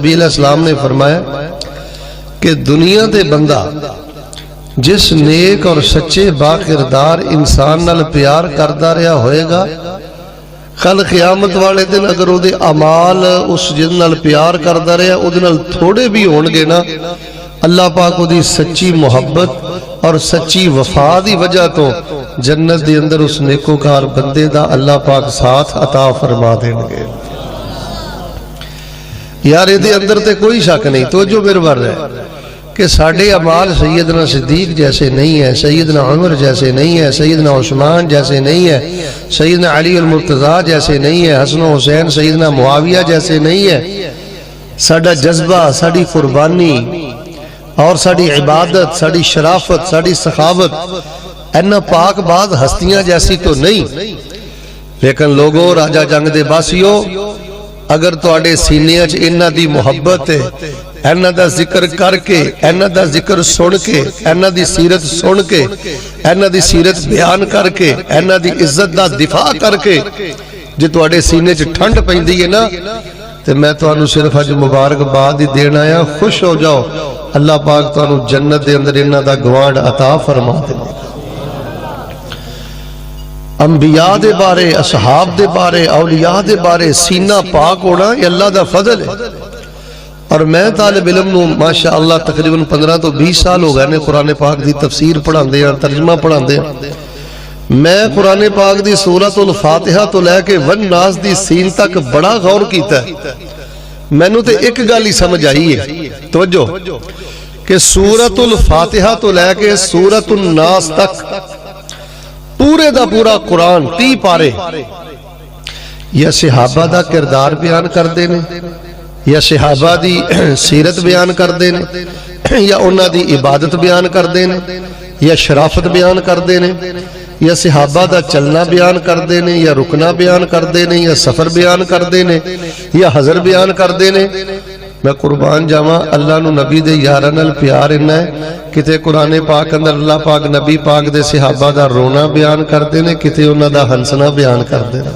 نبی علیہ السلام نے فرمایا کہ دنیا دے بندہ جس نیک اور سچے باکردار انسان نال پیار کردا رہا ہوئے گا، کل قیامت والے دن اگر وہ اعمال اس جن نال پیار کردا رہا وہ نال تھوڑے بھی ہون گے نا، اللہ پاک وہ دی سچی محبت اور سچی وفا دی وجہ تو جنت دی اندر اس نیکوکار بندے دا اللہ پاک ساتھ عطا فرما دیں گے۔ یار یہ اندر تے کوئی شک نہیں، توجہ میرے بار ہے کہ ساڑھے اعمال سیدنا صدیق جیسے نہیں ہے، سیدنا عمر جیسے نہیں ہے، سیدنا عثمان جیسے نہیں ہے، سیدنا علی المرتضیٰ جیسے نہیں ہے، حسن و حسین سیدنا معاویہ جیسے نہیں ہے۔ ساڑھا جذبہ، ساڑھی قربانی اور ساڑھی عبادت، ساڑھی شرافت، ساڑھی سخاوت اینا پاک باز ہستیاں جیسی تو نہیں، لیکن لوگوں راجہ جنگ دے باسیوں اگر تو آڑے سینے اچ انہ دی محبت ہے، اینا دا ذکر کر کے، اینا دا ذکر سن کے، اینا دی سیرت سن کے، اینا دی سیرت بیان کر کے، اینا دی عزت دا دفاع کر کے جو تو آڑے سینے چ ٹھنڈ پہن دی ہے نا، تو میں تو انہوں صرف آج مبارک بعد ہی دینا آیا، خوش ہو جاؤ، اللہ پاک تو انہوں جنت دے اندر انہ دا گوانڈ عطا فرما دے۔ انبیاء دے بارے، اصحاب دے بارے، اولیاء دے بارے سینہ پاک ہونا یہ اللہ دا فضل ہے۔ اور میں طالب علم نوں ماشاءاللہ تقریباً 15 تو 20 سال ہو گئے نے قرآن پاک دی تفسیر پڑھان دے ہیں، ترجمہ پڑھان دے ہیں۔ میں قرآن پاک دی سورۃ الفاتحہ تو لے کے والناس دی سین تک بڑا غور کیتا ہے۔ میں نو تے ایک گالی سمجھ آئی ہے، توجہ، کہ سورۃ الفاتحہ تو لے کے سورۃ الناس تک پورے دا پورا قرآن 30 پارے یا صحابہ دا کردار بیان کر دینے، یا صحابہ دی سیرت بیان کر دینے، یا انہاں دی عبادت بیان کر دینے، یا شرافت بیان کر دینے، یا صحابہ دا چلنا بیان کر دینے، یا رکنا بیان کر دینے، یا سفر بیان کر دینے، یا حضر بیان کر دینے۔ میں قربان جاواں اللہ نو نبی دے یارانل پیار انہا ہے، کتے قرآن پاک اندر اللہ پاک نبی پاک دے صحابہ دا رونا بیان کر دینے، کتے انہاں دا ہنسنا بیان کر دینے۔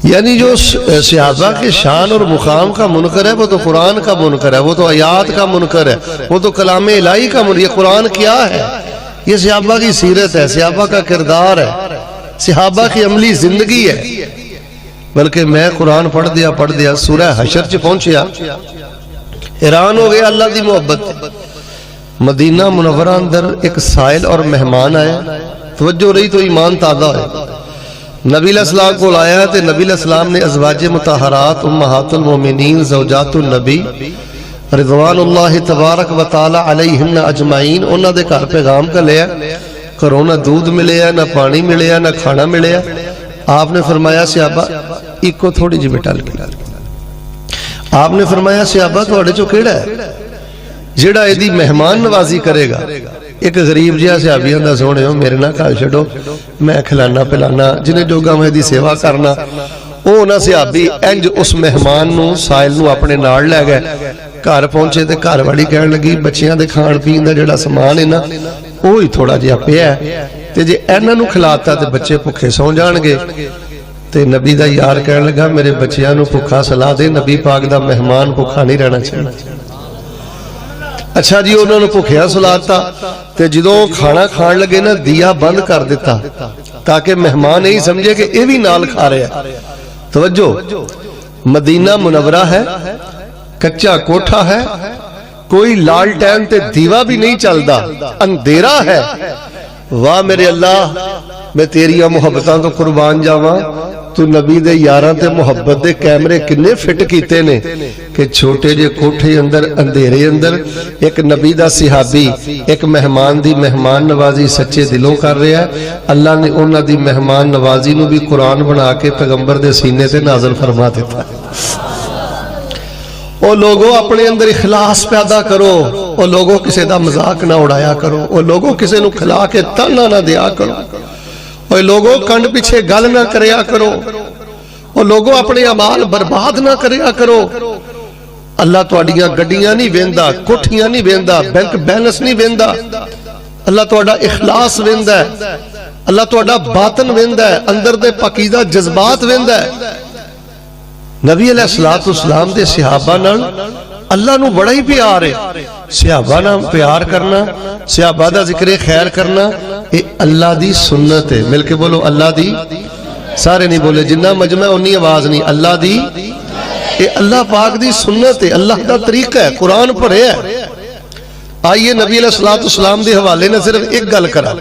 یعنی جو صحابہ کے شان اور مقام کا منکر ہے وہ تو قرآن کا منکر ہے، وہ تو آیات کا منکر ہے، وہ تو کلام الہی کا منکر ہے۔ یہ قرآن کیا ہے؟ یہ صحابہ کی سیرت ہے، صحابہ کا کردار ہے، صحابہ کی عملی زندگی ہے۔ بلکہ میں قرآن پڑھ دیا سورہ حشر چ پہنچیا، حیران ہو گیا اللہ دی محبت۔ مدینہ منورہ اندر ایک سائل اور مہمان آئے، توجہ رہی تو ایمان تازہ ہے۔ نبی علیہ السلام کو لایا تھے، نبی علیہ السلام نے ازواج مطہرات امہات المومنین زوجات النبی رضوان اللہ تبارک و تعالی علیہن اجمعین انہاں دے گھر پیغام کا لیا، گھروں نہ دودھ ملے ہے، نہ پانی ملے ہے، نہ کھانا ملے ہے۔ آپ نے فرمایا صحابہ ایک کو تھوڑی جی بیٹا لگی، آپ نے فرمایا صحابہ تھوڑے چو کیڑا ہے جیڑا ایدی مہمان نوازی کرے گا؟ ایک غریب جہاں صحابیاں دا سونے ہو میرے نہ کھال چھڑو، میں کھلانا پلانا جنہیں جوگا میں دی سیوا کرنا۔ وہ نہ صحابی انج اس مہمان نو سائل نو اپنے نال لے گئے، گھر پہنچے تے گھر والی کہنے لگی بچیاں دے کھان پین دا جڑا سامان ہے نا وہی تھوڑا جہا پیا ہے، تے جے اینا نو کھلاتا تے بچے بھوکے سو جان گے۔ تے نبی دا یار کہنے لگا میرے بچیاں نو بھوکا سلا دے، نبی پاک دا مہمان بھوکا نہیں رہنا چاہیے۔ اچھا جی انہوں نے بھوکیا سلاتا تے جدوں کھانا کھان لگے نا دیا بند کر دیتا تاکہ مہمان نہیں سمجھے کہ یہ بھی نال کھا رہے ہیں۔ توجہ، مدینہ منورہ ہے، کچا کوٹھا ہے، کوئی لالٹین تے دیوا بھی نہیں چلدا، اندھیرا ہے۔ واہ میرے اللہ، میں تیریاں محبتاں تو قربان جاواں، تو نبی دے یاراں تے محبت دے کیمرے کنے فٹ کیتے نے کہ چھوٹے جے کوٹھے اندر اندھیرے اندر ایک نبی دا صحابی ایک مہمان دی مہمان نوازی سچے دلوں کر رہا ہے۔ اللہ نے انہاں دی مہمان نوازی نو بھی قرآن بنا کے پیغمبر دے سینے تے نازل فرما دیتا ہے۔ او لوگوں اپنے اندر اخلاص پیدا کرو، او لوگوں کسے دا مذاق نہ اڑایا کرو، او لوگوں کسے نو کھلا کے تانا نہ دیا کرو، او لوگوں کنڈ پیچھے گل نہ کریا کرو، او لوگوں اپنے اعمال برباد نہ کریا کرو۔ اللہ تواڈیاں گڈیاں نہیں ویندا، کوٹھیاں نہیں ویندا، بینک بیلنس نہیں ویندا، اللہ تواڈا اخلاص ویندا ہے، اللہ تواڈا باطن ویندا ہے، اندر دے پاکیزہ جذبات ویندا ہے۔ نبی علیہ الصلوۃ والسلام دے صحابہ نال اللہ نو بڑا ہی پیار ہے. صحابہ نال پیار کرنا, صحابہ دا ذکر خیر کرنا, یہ اللہ دی سنت ہے. مل کے بولو اللہ دی. سارے نہیں بولے, جنہ مجمع انی آواز نہیں. اللہ دی, یہ اللہ پاک دی سنت ہے, اللہ دا طریقہ ہے, قرآن پڑھے ہے. آئیے نبی علیہ الصلوۃ والسلام دے حوالے نے صرف ایک گل کرا.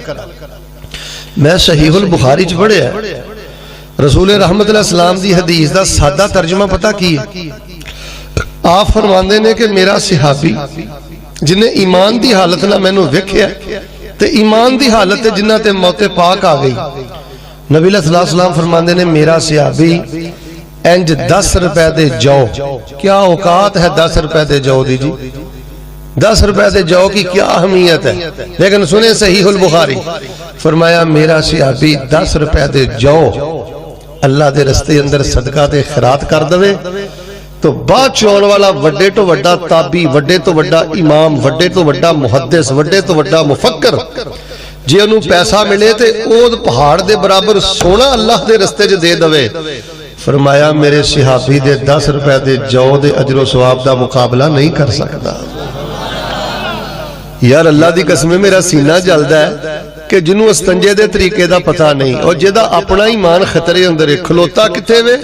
میں صحیح البخاری چ پڑھیا ہے, رسول رحمت علیہ السلام دی حدیث دا سادہ ترجمہ پتہ کی ہے؟ آپ فرماندے نے کہ میرا صحابی جنہیں ایمان دی حالت نہ میں نو ویکھیا تے ایمان دی حالت جنہ تے موت پاک آ گئی. نبی علیہ السلام فرماندے نے میرا صحابی انج 10 روپے دے جو, کیا اوقات ہے 10 روپے دے جو دی جی, 10 روپے دے جو کی کیا اہمیت ہے. لیکن سنیں صحیح البخاری, فرمایا میرا صحابی 10 روپے دے جو اللہ دے رستے اندر صدقہ تے خیرات کر دوے تو بعد چون والا وڈے تو وڈا تابی, وڈے تو وڈا امام, وڈے تو وڈا محدث, وڈے تو وڈا مفکر, جے انہوں پیسہ ملے تے او پہاڑ دے برابر سونا اللہ دے رستے جو دے دوے. فرمایا میرے صحابی دے 10 روپے دے جو دے اجر و ثواب دا مقابلہ نہیں کر سکتا. یار اللہ دی قسم میرا سینہ جلدا ہے کہ جنوں استنجے دے طریقے دا پتہ نہیں, اور جیدہ اپنا ایمان خطرے اندر کھلوتا کتے وے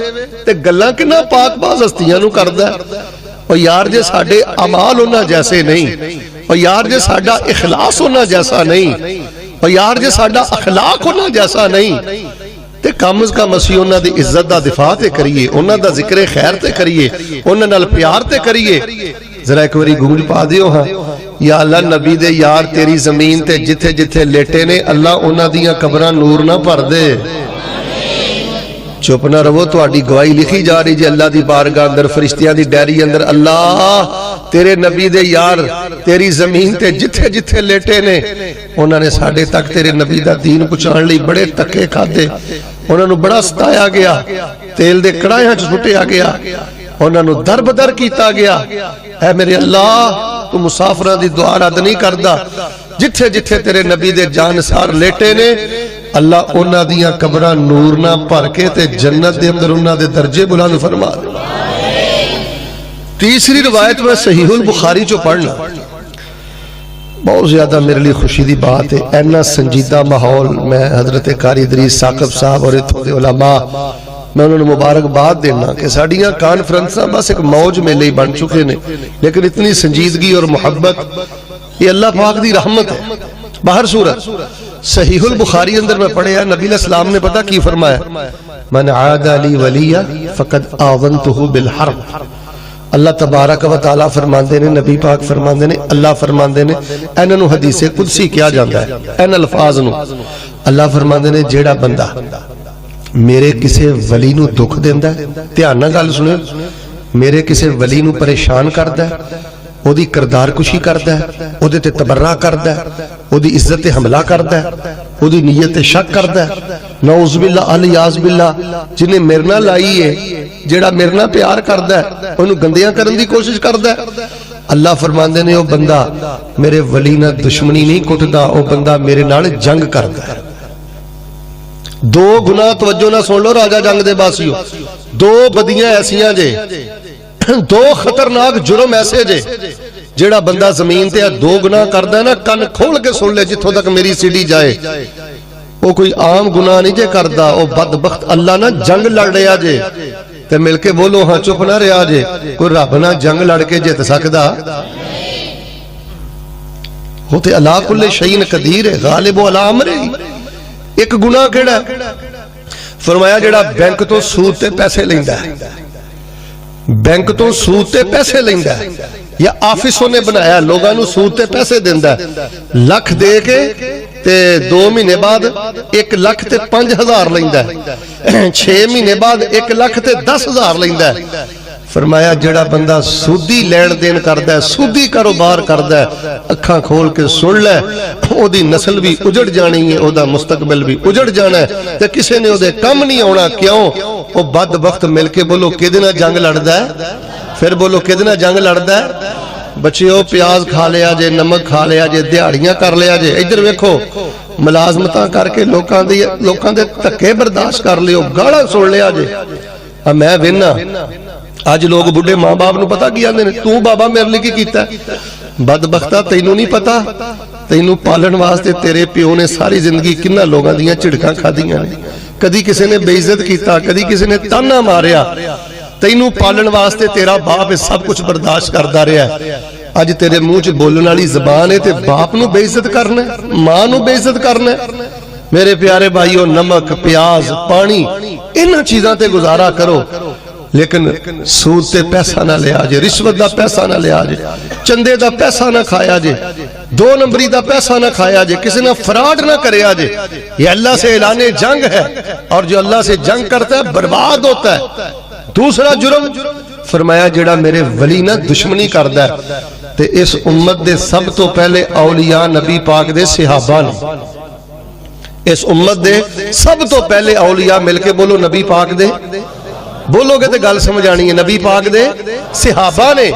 تے گلاں کنا پاک باز ہستیاں نو کردا ہے. اور یار جے ساڈے اعمال انہاں جیسے نہیں, اور یار جے ساڈا اخلاص انہاں جیسا نہیں, اور یار جے ساڈا اخلاق انہاں جیسا نہیں, تے کم از کم اسی انہاں دی عزت دا دفاع تے کریے, انہاں دا ذکر خیر تے کریے, انہاں نال پیار تے کریے. ذرا ایک واری گونج پا دیو ہاں, یا اللہ نبی دے یار تیری زمین تے جتھے جتھے لیٹے نے اللہ انہاں دیاں قبراں نور نہ بھر دے. چپ نہ رہو, تہاڈی گواہی لکھی جا رہی جی اللہ دی بارگاہ اندر, فرشتیاں دی ڈائری اندر, اللہ تیرے نبی دے یار تیری زمین تے جتھے جتھے لیٹے نے انہاں نے ساڈے تک تیرے نبی دا دین پہنچان لئی بڑے تکے کھادے, انہاں نو بڑا ستایا گیا, تیل دے کڑاہیاں چ سٹیا گیا, انہاں نو در بدر کیتا گیا. اے میرے اللہ تو مسافراں دی دعا رد نہیں کردا, جتھے جتھے تیرے نبی دے جانسار لیٹے نے اللہ انہاں دیاں قبراں نور نہ بھر کے تے جنت دے اندر انہاں دے درجے بلند فرما دے. تیسری روایت میں صحیح البخاری چو پڑھنا, بہت زیادہ میرے لیے خوشی دی بات ہے. اینا سنجیدہ ماحول, میں حضرت قاری ادریس ثاقب صاحب اور اتھوں دے علماء میں انہوں نے مبارکباد دینا کہ ساڑیاں کانفرنساں بس ایک موج میں لئی بن چکے نے, لیکن اتنی سنجیدگی اور محبت یہ اللہ پاک دی رحمت ہے. باہر صورت صحیح البخاری اندر میں پڑھے ہیں, نبی علیہ السلام نے پتہ کی فرمایا, من عاد لی ولیہ فقد آذنتہ بالحرب. اللہ تبارک و تعالی فرماندے نے, نبی پاک فرماندے نے, اللہ فرماندے نے, انہاں نو حدیث قدسی کیا جاندا ہے, ان الفاظ نو اللہ فرماندے نے جیڑا بندہ میرے کسے ولی نو دکھ دیندا ہے, دھیان نال گل سنو, میرے کسے ولی نو پریشان کردا ہے, او دی کردار کشی کردا ہے, او دے تے تبرہ کردا ہے, او دی عزت تے حملہ کردا ہے, او دی نیت تے شک کردا ہے, نعوذ باللہ الیاذ باللہ, جنہیں میرے نال لائی ہے, جیڑا میرے نال پیار کردا ہے اونوں گندیاں کرن دی کوشش کردا ہے. اللہ فرماندے نے او بندہ میرے ولی نال دشمنی نہیں کٹدا, او بندہ میرے نال جنگ کردا ہے. دو گناہ توجہ نہ سن لو راجہ جنگ دے باسیو, دو بدیاں ایسیاں جے, دو خطرناک جرم ایسے جے, جیڑا بندہ زمین تے دو گناہ کردا ہے نا, کن کھول کے سن لے جتھوں تک میری سیڑھی جائے, وہ کوئی عام گناہ نہیں جے کردا, وہ بدبخت اللہ نہ جنگ لڑ رہا جے. تے مل کے بولو ہاں, چپ نہ رہا جے, کوئی رب نہ جنگ لڑ کے جت سکدا, وہ تے علی کل شیء قدیر ہے, غالب علی امرہ. ایک گناہ کیڑا ہے, فرمایا جڑا بینک تو سود تے پیسے لیندا ہے, بینک تو سود تے پیسے لیندا ہے, یا آفیسوں نے بنایا لوگاں نو سود تے پیسے دیندا ہے, لکھ دے کے تے 2 مہینے بعد 1 لکھ تے 5,000 لیندا ہے, 6 مہینے بعد 1 لکھ تے 10,000 لیندا ہے. فرمایا جڑا بندہ سودی لین دین کردا ہے, سودی کاروبار کردا ہے, اکھاں کھول کے سن لے, او دی نسل بھی اجڑ جانی ہے, او دا مستقبل بھی اجڑ جانا ہے, تے کسے نے او دے کم نہیں آنا. کیوں؟ او بدبخت مل کے بولو کدے نال جنگ لڑدا ہے, پھر بولو کدے نال جنگ لڑدا ہے. بچیو پیاز کھا لیا جے, نمک کھا لیا جے, دیہڑیاں کر لیا جے, ادھر ویکھو ملازمتاں کر کے لوکاں دے تکے برداشت کر لیو, گالاں سن لیا جے. میں وینا اج لوگ بڑھے ماں باپ نو پتا کی آندے نے تو بابا میرے لیے کی کیتا ہے بدبختہ تینوں نہیں پتا تینوں پالن واسطے تیرے پیو نے ساری زندگی کنہ لوگاں دیاں جھڑکاں کھادیاں نے کدی کسی نے بے عزت کیتا کدی کسی نے تانا ماریا تینوں پالن واسطے تیرا باپ سب کچھ برداشت کردا رہا ہے اج تیرے منہ چ بولن والی زبان ہے تے باپ نو بے عزت کرنا ہے ماں نو بے عزت کرنا ہے میرے پیارے بھائیو نمک پیاز پانی انہاں چیزاں تے گزارا کرو لیکن سود تے پیسہ نہ لیا جے رشوت دا پیسہ نہ لیا جے چندے دا پیسہ نہ کھایا جے دو نمبری دا پیسہ نہ کھایا جے کسی نے فراڈ نہ کریا جے یہ اللہ سے اعلان جنگ ہے اور جو اللہ سے جنگ کرتا ہے برباد ہوتا ہے دوسرا جرم فرمایا جڑا میرے ولی نہ دشمنی کردا ہے تے اس امت دے سب تو پہلے اولیاء نبی پاک دے صحابہ نے اس امت دے سب تو پہلے اولیاء مل کے بولو نبی پاک دے بولو گے تے گل سمجھ آنی ہے نبی پاک دے صحابہ نے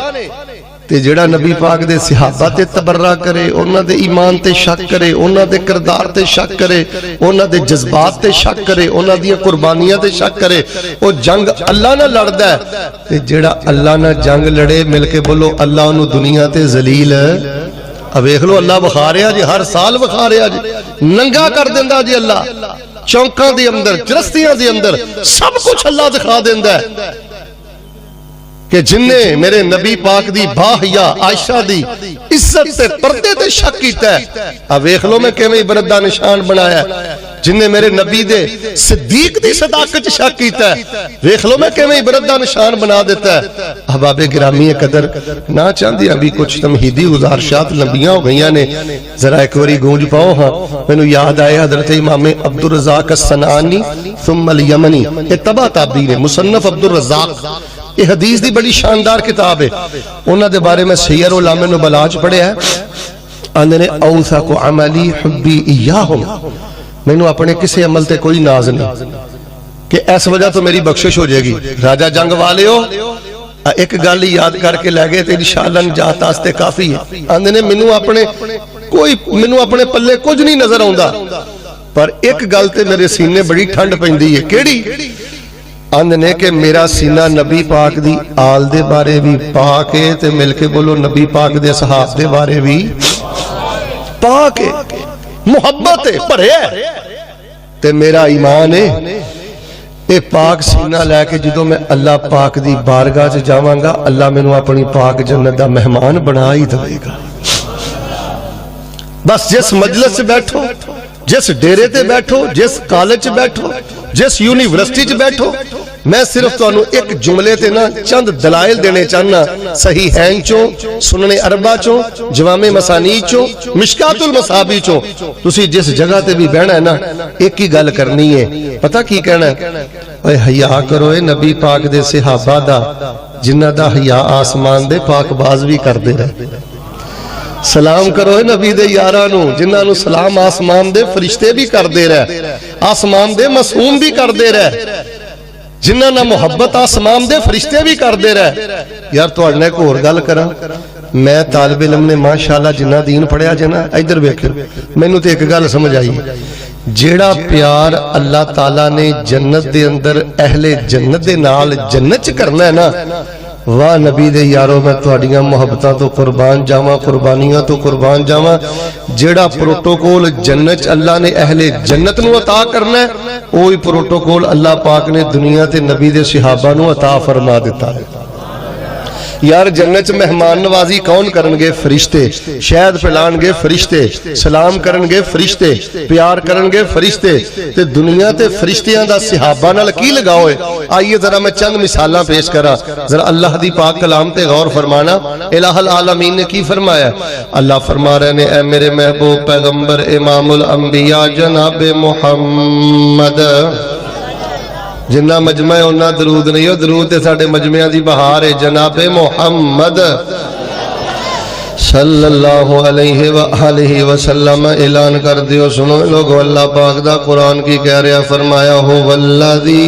تے جڑا نبی پاک دے صحابہ تے تبرہ کرے انہاں دے ایمان تے شک کرے انہاں دے کردار تے شک کرے انہاں دے جذبات تے شک کرے انہاں دی قربانیاں تے شک کرے او جنگ اللہ نہ لڑدا ہے تے جڑا اللہ نہ جنگ لڑے مل کے بولو اللہ انہوں دنیا تے ذلیل اب دیکھ لو اللہ بخا رہا جی ہر سال بخا رہا جی ننگا کر دیندا جی اللہ چونکاں دے اندر چرستیاں دے اندر سب کچھ اللہ دکھا دیندا ہے کہ جن نے میرے نبی پاک دی باحیا عائشہ دی عزت تے پردے تے شک کیتا ہے اب دیکھ لو میں کیویں عبرت دا نشان بنایا ہے جن نے میرے نبی دے صدیق دی صداقت شک کیتا ہے دیکھ لو میں کیویں عبرت دا نشان بنا دیتا ہے احباب گرامی قدر نہ چاہندی ابھی کچھ تمہیدی گزارشات لمبیاں ہو گئیاں نے ذرا ایک واری گونج پاؤ ہاں مینوں یاد آیا حضرت امام عبد الرزاق الصنعانی ثم الیمنی یہ تبع تابعی نے مصنف عبد الرزاق یہ حدیث دی بڑی شاندار کتاب ہے انہاں دے بارے میں سیر علامہ نبلاء چ پڑھیا ہے اندے اوثق عملی حبی ایاہم مینوں اپنے کسی عمل تے کوئی ناز نہیں کہ اس وجہ تو میری بخشش ہو جائے گی راجہ جنگ والے ہو ایک گل یاد کر کے لے گئے تے انشاءاللہ نجات واسطے کافی ہے اندے نے مینوں اپنے پلے کچھ نہیں نظر آوندا پر ایک گل تے میرے سینے بڑی ٹھنڈ پیندی ہے کیڑی اند نے کہ میرا سینہ نبی پاک دی آل دے بارے بھی پاک ہے تے مل کے بولو نبی پاک دے صحاب دے بارے بھی پاک ہے محبت ہے بھرے ہے تے میرا ایمان ہے اے پاک سینہ لے کے جدوں میں اللہ پاک دی بارگاہ چ جاواں گا اللہ مینوں اپنی پاک جنت دا مہمان بنا ہی دے گا بس جس مجلس سے بیٹھو جس ڈیرے تے بیٹھو جس کالج بیٹھو جس یونیورسٹی چ بیٹھو میں صرف تانوں ایک جملے تے نا چند دلائل دینے چاہنا صحیحین چوں سنن اربع چوں جوامع مسانید چوں مشکات المصابیح چوں تسی جس جگہ تے بھی بہنا ہے نا ایک ہی گل کرنی ہے پتہ کی کہنا ہے اے حیا کرو اے نبی پاک دے صحابہ دا جنہاں دا حیا آسمان دے پاک باز بھی کردے رہے سلام کرو اے نبی دے یارانو جنہاں نو سلام آسمان دے فرشتے بھی کر دے رہے آسمان دے معصوم بھی کر دے رہے جنہاں نہ محبت آسمان دے فرشتے بھی کر دے رہے یار تو اڑنے کو اور گل کرا میں طالب علم نے ماشاءاللہ جنہ دین پڑھیا جنا ادھر ویکھو مینوں تے ایک گل سمجھ آئی جیڑا پیار اللہ تعالیٰ نے جنت دے اندر اہل جنت دے نال جنت چ کرنا ہے نا واہ نبی دے یارو میں تہاڈیاں محبتاں تو قربان جاواں قربانیاں تو قربان جاواں جیڑا پروٹوکول جنت اللہ نے اہل جنت نو عطا کرنا ہے وہی پروٹوکول اللہ پاک نے دنیا تے نبی دے صحابہ نو عطا فرما دیتا ہے یار جنت مہمان نوازی کون کرنگے فرشتے شہد پھیلانگے فرشتے سلام کرنگے فرشتے پیار کرنگے فرشتے تے دنیا تے فرشتیاں دا صحابہ نال کی لگاؤ ہے آئیے ذرا میں چند مثالاں پیش کرا ذرا اللہ دی پاک کلام تے غور فرمانا الہ العالمین نے کی فرمایا اللہ فرما رہے نے اے میرے محبوب پیغمبر امام الانبیاء جناب محمد جنہ مجمع انہا درود نہیں ہو درود تے ساڑھے مجمعہ دی بہار ہے جناب محمد صلی اللہ علیہ وآلہ وسلم اعلان کر دیو سنو لوگو اللہ پاک دا قرآن کی کہہ رہا فرمایا ہو والذی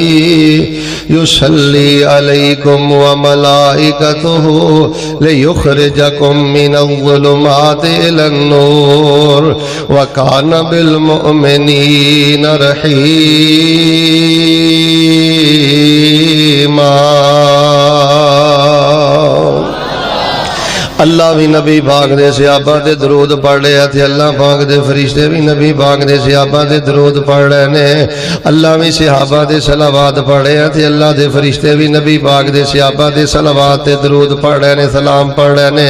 یصلی علیکم وملائکتہ لیخرجکم من الظلمات الی النور وکان بالمؤمنین رحیما۔ اللہ بھی نبی پاک دے صحابہ دے درود پڑھ رہے تھے، اللہ پاک دے فرشتے بھی نبی پاک دے صحابہ دے درود پڑھ رہے نے، اللہ بھی صحابہ دے صلوات پڑھ رہے تھے، اللہ دے فرشتے بھی نبی پاک دے صحابہ دے صلوات دے درود پڑھ رہے نے، سلام پڑھ رہے نے۔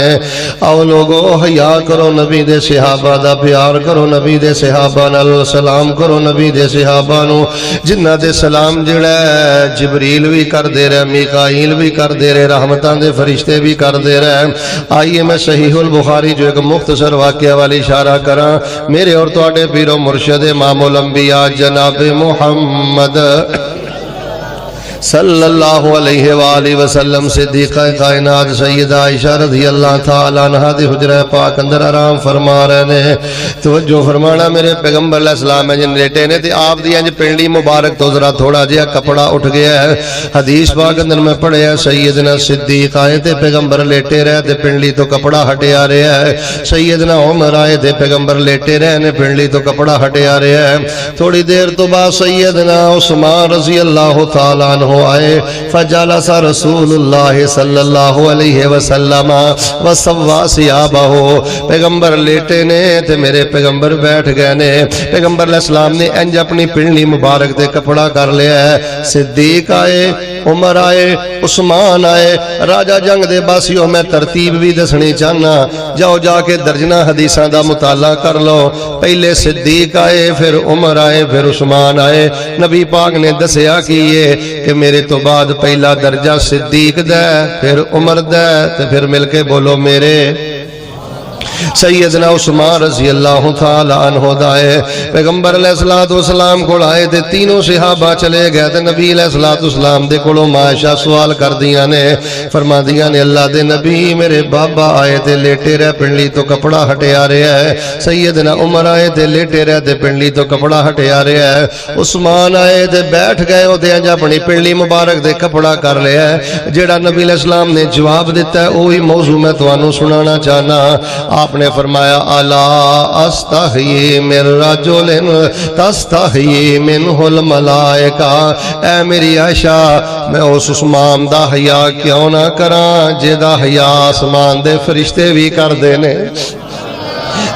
آؤ لوگو حیا کرو نبی دے صحابہ دا، پیار کرو نبی دے صحابہ نال، سلام کرو نبی دے صحابہ نو، جنہ دے سلام جڑا جبریل بھی کر دے رہے، میکائیل بھی کر دے رہے، رحمتاں دے فرشتے بھی کر دے رہے۔ آئیے میں صحیح البخاری جو ایک مختصر واقعہ والی اشارہ کراں، میرے اور تواڈے پیر و مرشد امام الانبیاء جناب محمد صلی اللہ علیہ وآلہ وسلم صدیقہ کائنات سیدہ عائشہ رضی اللہ تعالی عنہ دی حجرہ پاک اندر آرام فرما رہے نے۔ توجہ فرمانا، میرے پیغمبر علیہ السلام جن لیٹے نے تے آپ دی انج پنڈلی مبارک تو ذرا تھوڑا جہا کپڑا اٹھ گیا ہے۔ حدیث پاک اندر میں پڑھیا سیدنا صدیق آئے تے پیغمبر لیٹے رہے تے پنڈلی تو کپڑا ہٹیا رہا ہے، سیدنا عمر آئے تے پیغمبر لیٹے رہے نے، پنڈلی تو کپڑا ہٹیا رہا ہے۔ تھوڑی دیر تو بعد سیدنا عثمان رضی اللہ تعالی عنہ آئے، فجلس رسول اللہ صلی اللہ علیہ وسلم وسوا ثیابہ، پیغمبر لیٹے نے تے میرے پیغمبر بیٹھ گئے نے۔ پیغمبر علیہ السلام نے انج اپنی پنڈلی مبارک دے کپڑا کر لیا ہے۔ صدیق آئے، عمر آئے، عثمان آئے۔ راجہ جنگ دے باسیوں میں ترتیب بھی دسنی چاہنا، جاؤ جا کے درجنہ حدیثاں دا مطالعہ کر لو۔ پہلے صدیق آئے، پھر عمر آئے، پھر عثمان آئے۔ نبی پاک نے دسیا کہ یہ کہ میرے تو بعد پہلا درجہ صدیق دا، پھر عمر دا، تے پھر مل کے بولو میرے سیدنا عثمان رضی اللہ تعالی عنہ دائے۔ پیغمبر علیہ السلام کو آئے تھے، تینوں صحابہ چلے گئے تھے، نبی علیہ السلام دے کولوں معاشہ سوال کر دیا نے، فرما دیا نے اللہ دے نبی میرے بابا آئے تھے لیٹے رہ پنڈلی تو کپڑا ہٹیا رہا ہے، سیدنا عمر آئے تھے لیٹے رہ تے پنڈلی تو کپڑا ہٹیا رہا ہے، عثمان آئے تھے بیٹھ گئے ہو دے جا اپنی پنڈلی مبارک دے کپڑا کر لیا ہے۔ جیڑا نبی علیہ السلام نے جواب دیتا ہے وہی موضوع میں توانوں سنانا چاہنا۔ آپ نے فرمایا الا استحیی من رجل تستحیی منہ الملائکہ، اے میری عائشہ میں اس عثمان دا حیا کیوں نہ کراں جدا حیا آسمان دے فرشتے بھی کر دینے،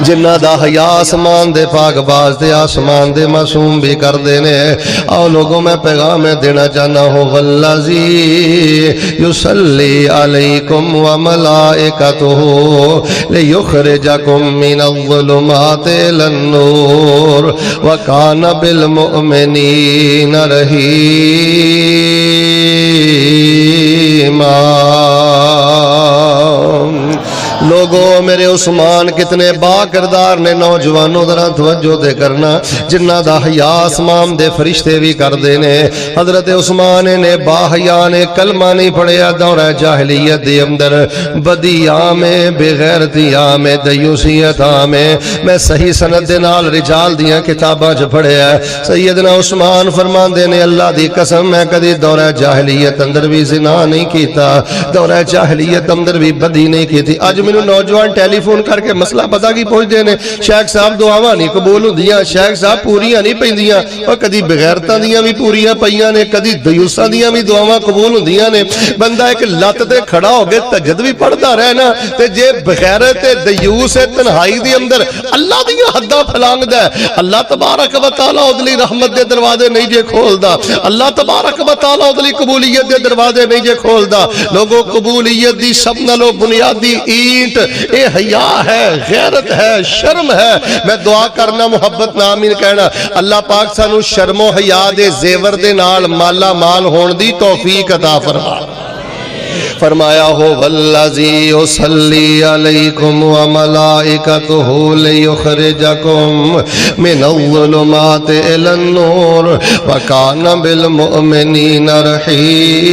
جنہ دا حیا آسمان دے پاک باز دے آسمان دے معصوم بھی کر دینے۔ آؤ لوگوں میں پیغام دینا چاہنا ہو والذی یصلی علیکم وملائکتہ لیخرجکم من الظلمات الی النور وکان بالمؤمنین رحیما۔ لوگوں میرے عثمان کتنے با کردار نے، نوجوانوں ذرا توجہ دے کرنا، جنہ دا حیا آسمان دے فرشتے بھی کر دینے۔ حضرت عثمان نے با حیا نے کلمہ نہیں پڑھیا دورہ جاہلیت دے اندر، بدیاں میں بغیرتیاں میں دیوسیتاں میں صحیح سند دے نال رجال دیاں کتاباں چ پڑھیا ہے۔ سیدنا عثمان فرماندے نے اللہ دی قسم میں کدی دورہ جاہلیت اندر بھی زنا نہیں کیتا، دورہ جاہلیت اندر بھی بدی نہیں کی تھی۔ اج مینوں نوجوان ٹیلی فون کر کے مسئلہ پتا کی پہنچتے ہیں، شیخ صاحب دعاواں نہیں قبول ہوندیاں، شیخ صاحب پوریاں نہیں پیندیاں، اور کدی بغیرتاں دیاں بھی پوریاں پیاں نے، کدی دیوساں دیاں بھی دعاواں قبول ہوندیاں نے۔ بندہ ایک لت تے کھڑا ہو کے تہجد بھی پڑھدا رہنا تے جے بغیرت تے دیوس تنہائی دے اندر اللہ دیاں حداں پھلانگدا ہے، اللہ تبارک و تعالی اودلی رحمت دے دروازے نہیں جے کھولدا، اللہ تبارک و تعالی اودلی قبولیت دے دروازے نہیں جے کھولدا۔ لوگوں قبولیت دی سب نالوں بنیادی اینٹ اے حیا ہے، غیرت ہے، شرم ہے۔ میں دعا کرنا محبت نہ آمین کہنا، اللہ پاک سانو شرم و حیا دے زیور دے نال مالا مال ہون دی توفیق عطا فرما۔ فرمایا ہو والذی یصلی علیکم وملائکتہ لیخرجکم من الظلمات الی النور وکان بالمؤمنین رحیما۔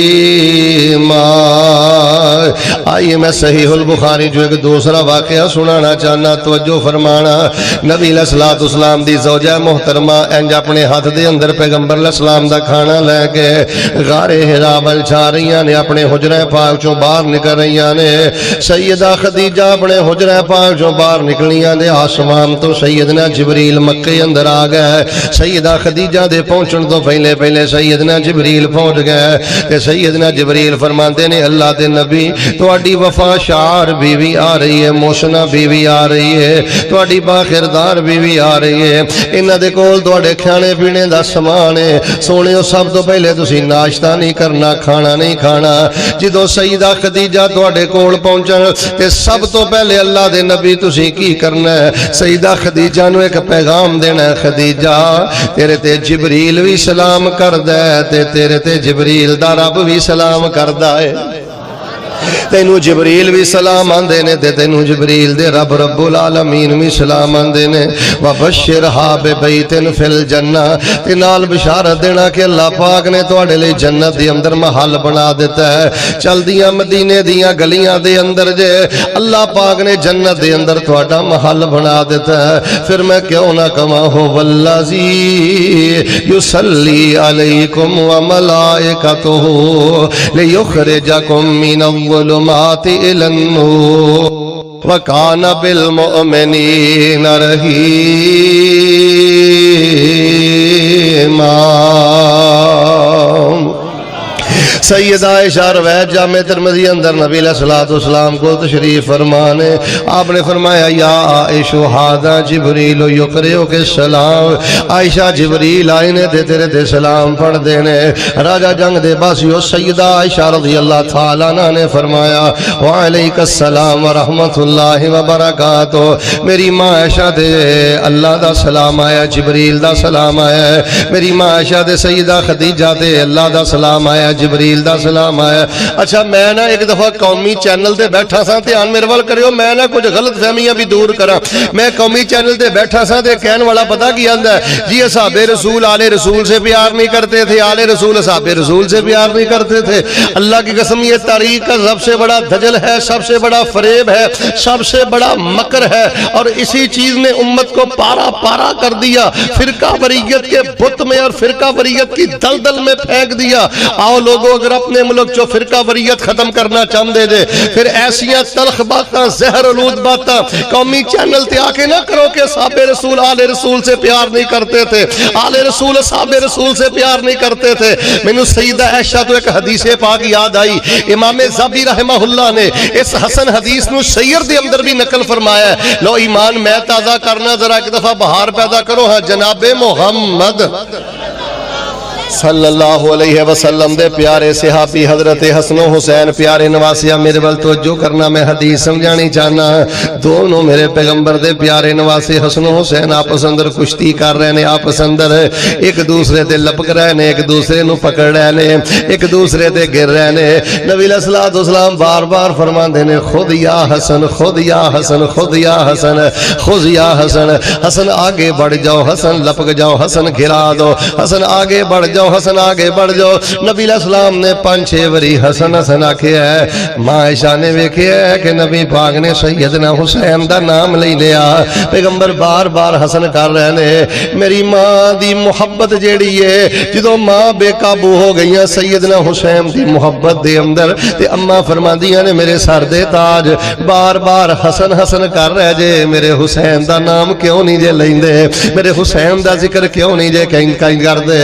آئیے میں صحیح البخاری جو ایک دوسرا واقعہ سنانا چاہنا، توجہ فرمانا۔ نبی علیہ السلام دی زوجہ محترمہ انج اپنے ہاتھ دے اندر پیغمبر علیہ السلام دا کھانا لے کے غار حرا ول جا رہیاں نے، اپنے حجرہ پاک چوں باہر نکل رہیاں نے۔ سیدہ خدیجہ اپنے حجرہ پاک چوں باہر نکلیاں دے، آسمان تو سیدنا جبریل مکے اندر آ گئے۔ سیدہ خدیجہ دے پہنچن تو پہلے سیدنا جبریل پہنچ گئے تے سیدنا جبریل فرماندے نے اللہ دے نبی تہاڈی وفا شعار بیوی آ رہی ہے، موشنا بیوی آ رہی ہے، تہاڈی باخردار بیوی آ رہی ہے، انہاں دے کول تہاڈے کھانے پینے دا سامان ہے۔ سونےو سب تو پہلے تسی ناشتہ نہیں کرنا، کھانا نہیں کھانا۔ جدوں سیدہ خدیجہ تہاڈے کول پہنچن تے سب تو پہلے اللہ دے نبی تسی کی کرنا ہے؟ سیدہ خدیجہ نو ایک پیغام دینا ہے، خدیجہ تیرے تے جبریل بھی سلام کردا ہے تے تیرے تے جبریل دا رب بھی سلام کردا ہے۔ تینو جبریل بھی سلام آندے نے تے تینو جبریل دے رب رب العالمین بھی سلام آندے نے۔ وَبَشِّرْهَا بِبَيْتٍ فِي الْجَنَّةِ تے نال بشارت دینا کہ اللہ پاک نے تواڈے لئی جنت دے اندر محل بنا دیتا ہے۔ چل دیاں مدینے دیاں گلیاں دے اندر جے اللہ پاک نے جنت دے اندر تواڈا محل بنا دیتا ہے۔ پھر میں کیوں نہ کہاں ہو والذی یصلی علیکم وملائکتہ لیخرجکم من الظلمات إلى النور وكان بالمؤمنين رحيما۔ سیدہ عائشہ روایت جامع ترمذی اندر نبی علیہ السلام کو تشریف فرمانے آپ نے فرمایا یا عائشہ ھذا جبریل یقرئک السلام، عائشہ جبریل آئے نے تیرے تے سلام پڑھ دینے۔ راجہ جنگ دے باسیو سیدہ عائشہ رضی اللہ تعالیٰ عنہ نے فرمایا وعلیک السلام ورحمت اللہ وبرکاتہ، میری ماں عائشہ دے اللہ دا سلام آیا، جبریل دا سلام آیا، میری ماں عائشہ دے سیدہ خدیجہ دے اللہ دا سلام آیا، جبریل دا سلام آیا۔ اچھا میں نہ ایک دفعہ قومی چینل تے بیٹھا سا، دھیان میرے وال کریو، میں نہ کچھ غلط فہمیاں بھی دور کرا۔ میں قومی چینل تے بیٹھا سا تے کہن والا پتہ کی آندا ہے جی اصحاب رسول آل رسول سے پیار نہیں کرتے تھے، آل رسول اصحاب رسول سے پیار نہیں کرتے تھے۔ اللہ کی قسم یہ تاریخ کا سب سے بڑا دجل ہے، سب سے بڑا فریب ہے، سب سے بڑا مکر ہے، اور اسی چیز نے امت کو پارا پارا کر دیا، فرقہ وریت کے بت میں اور فرقہ وریت کی دلدل میں پھینک دیا۔ آؤ لوگوں اگر اپنے ملک جو فرقہ وریت ختم کرنا چاہتے دے پھر ایسیاں تلخ باتاں زہر آلود باتاں قومی چینل تے آکے نہ کرو کہ صحابہ رسول آل رسول سے پیار نہیں کرتے تھے، آل رسول صحابہ رسول سے پیار نہیں کرتے تھے۔ میں نے سیدہ عائشہ تو ایک حدیث پاک یاد آئی، امام زبی رحمہ اللہ نے اس حسن حدیث نو سیر دے اندر بھی نقل فرمایا ہے۔ لو ایمان میں تازہ کرنا ذرا ایک دفعہ بہار پیدا کرو، ہاں جناب محمد صلی اللہ علیہ وسلم دے پیارے صحابی حضرت حسن و حسین پیارے نواسیہ میرے بل توجہ کرنا، میں حدیث سمجھانی چاہنا۔ دونوں میرے پیغمبر دے پیارے نواسے حسن و حسین آپس اندر کشتی کر رہے نے، آپس اندر ایک دوسرے تے لپک رہے نے، ایک دوسرے نو پکڑ رہے نے، ایک دوسرے تے گر رہے نے۔ نبی علیہ السلام بار بار فرماندے نے خود یا حسن، خود یا حسن، خود یا حسن، خود یا حسن، حسن آگے بڑھ جاؤ، حسن لپک جاؤ، حسن گھرا دو، حسن آگے بڑھ جاؤ، حسن آگے بڑھ جاؤ۔ نبی علیہ السلام نے 5-6 وری حسن حسن آکھیا ہے۔ ماں عائشہ نے ویکھیا ہے کہ نبی پاک نے سیدنا حسین دا نام لے لیا، پیغمبر بار بار حسن کر رہے نے۔ میری ماں دی محبت جیڑی ہے جدوں ماں بے قابو ہو گئیاں سیدنا حسین دی محبت دے اندر تے اماں فرماندیاں نے میرے سر دے تاج بار بار حسن حسن کر رہے جے، میرے حسین دا نام کیوں نہیں جے لیندے، میرے حسین دا ذکر کیوں نہیں جے کہیں کردے۔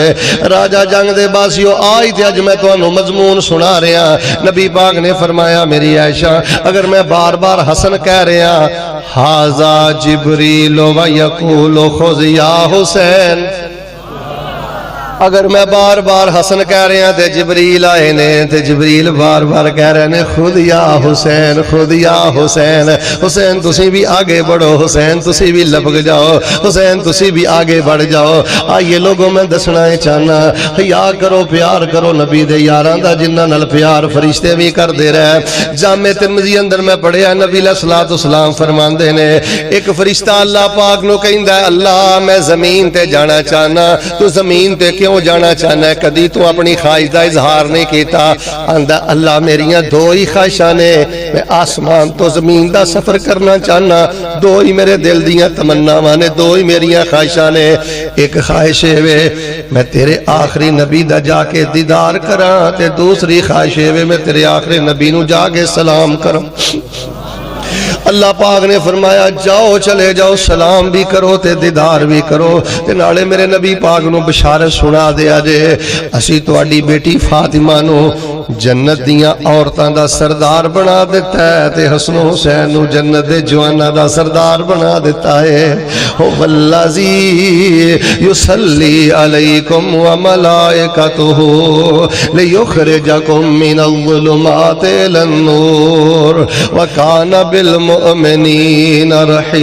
راجہ جنگ دے باسیو آئی تے اج میں تانوں مضمون سنا رہا۔ نبی پاک نے فرمایا میری عائشہ اگر میں بار بار حسن کہہ رہا ھذا جبریل و یقول خذ یا حسین، اگر میں بار بار حسن کہہ رہے ہیں تے جبریل آئے نے تے جبریل بار بار کہہ رہے ہیں خود یا حسین، خود یا حسین، حسین تسی بھی آگے بڑھو، حسین تسی بھی لپک جاؤ، حسین تسی بھی آگے بڑھ جاؤ۔ آئیے لوگوں میں دسنا ہے چاہنا یا کرو پیار کرو نبی دے یاران دا جنہ نال پیار فرشتے بھی کر دے رہے۔ جامع ترمذی اندر میں پڑھیا نبی علیہ السلام فرماندے نے ایک فرشتہ اللہ پاک نو کہندا ہے اللہ میں زمین تے جانا چاہنا، تو زمین تے کیوں کیوں جانا چاہنا ہے؟ کدی تو اپنی خواہش دا اظہار نہیں کیتا، آندا اللہ میریاں دو ہی خواہشاں نے، میں آسمان تو زمین دا سفر کرنا چاہنا، دو ہی میرے دل دیاں تمناواں نے، دو ہی میریاں خواہشاں نے۔ ایک خواہش ہے میں تیرے آخری نبی دا جا کے دیدار کراں، تے دوسری خواہش ہے میں تیرے آخری نبی نو جا کے سلام کروں۔ اللہ پاک نے فرمایا جاؤ، چلے جاؤ، سلام بھی کرو تے دیدار بھی کرو، تے نالے میرے نبی پاک نو بشارت سنا دیا جے اسی تواڈی بیٹی فاطمہ نو جنت دیاں عورتاں دا سردار بنا دیتا ہے، تے حسن و حسین نو جنت دے جواناں دا سردار بنا دیتا ہے۔ او والذی یصلی علیکم وملائکتہ لیخرجکم من الظلمات الی النور وکان بالمؤمنین رحیم۔